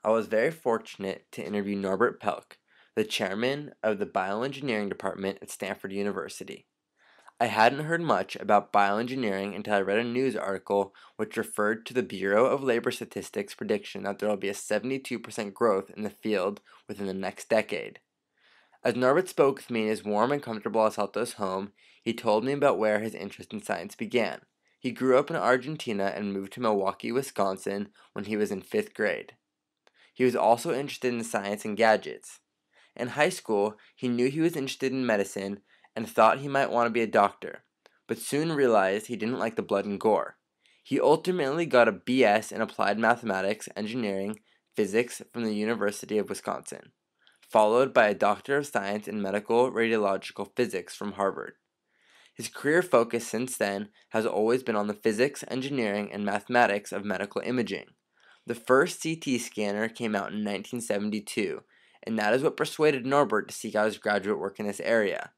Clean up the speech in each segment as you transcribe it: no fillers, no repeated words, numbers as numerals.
I was very fortunate to interview Norbert Pelk, the chairman of the bioengineering department at Stanford University. I hadn't heard much about bioengineering until I read a news article which referred to the Bureau of Labor Statistics' prediction that there will be a 72% growth in the field within the next decade. As Norbert spoke with me in his warm and comfortable Asaltos home, he told me about where his interest in science began. He grew up in Argentina and moved to Milwaukee, Wisconsin when he was in 5th grade. He was also interested in science and gadgets. In high school, he knew he was interested in medicine and thought he might want to be a doctor, but soon realized he didn't like the blood and gore. He ultimately got a BS in applied mathematics, engineering, physics from the University of Wisconsin, followed by a Doctor of Science in Medical Radiological Physics from Harvard. His career focus since then has always been on the physics, engineering, and mathematics of medical imaging. The first CT scanner came out in 1972, and that is what persuaded Norbert to seek out his graduate work in this area.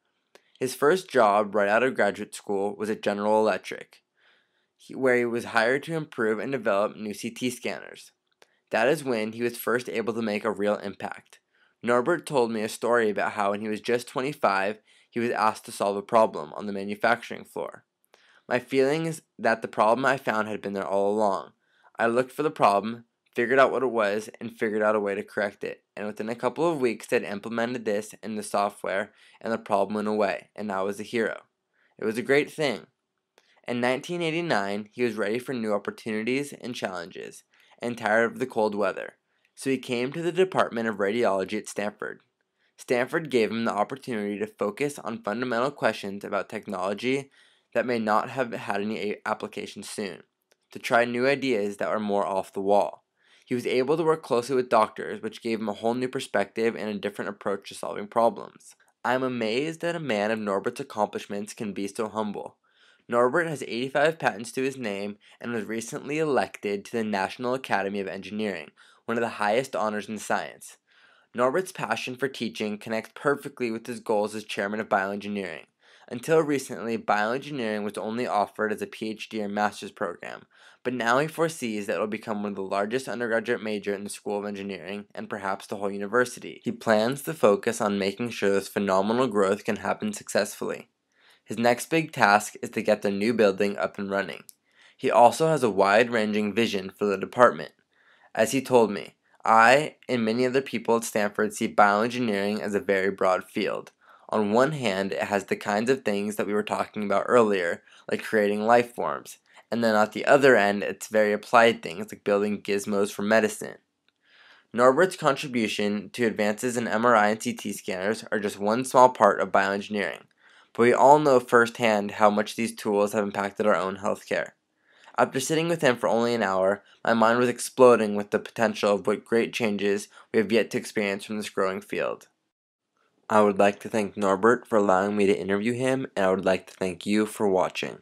His first job right out of graduate school was at General Electric, where he was hired to improve and develop new CT scanners. That is when he was first able to make a real impact. Norbert told me a story about how when he was just 25, he was asked to solve a problem on the manufacturing floor. My feeling is that the problem I found had been there all along. I looked for the problem, figured out what it was, and figured out a way to correct it. And within a couple of weeks, they'd implemented this in the software, and the problem went away, and I was a hero. It was a great thing. In 1989, he was ready for new opportunities and challenges, and tired of the cold weather. So he came to the Department of Radiology at Stanford. Stanford gave him the opportunity to focus on fundamental questions about technology that may not have had any application soon, to try new ideas that were more off the wall. He was able to work closely with doctors, which gave him a whole new perspective and a different approach to solving problems. I am amazed that a man of Norbert's accomplishments can be so humble. Norbert has 85 patents to his name and was recently elected to the National Academy of Engineering, one of the highest honors in science. Norbert's passion for teaching connects perfectly with his goals as chairman of bioengineering. Until recently, bioengineering was only offered as a PhD or master's program, but now he foresees that it will become one of the largest undergraduate major in the School of Engineering and perhaps the whole university. He plans to focus on making sure this phenomenal growth can happen successfully. His next big task is to get the new building up and running. He also has a wide-ranging vision for the department. As he told me, I and many other people at Stanford see bioengineering as a very broad field. On one hand, it has the kinds of things that we were talking about earlier, like creating life forms, and then at the other end, it's very applied things like building gizmos for medicine. Norbert's contribution to advances in MRI and CT scanners are just one small part of bioengineering, but we all know firsthand how much these tools have impacted our own healthcare. After sitting with him for only an hour, my mind was exploding with the potential of what great changes we have yet to experience from this growing field. I would like to thank Norbert for allowing me to interview him, and I would like to thank you for watching.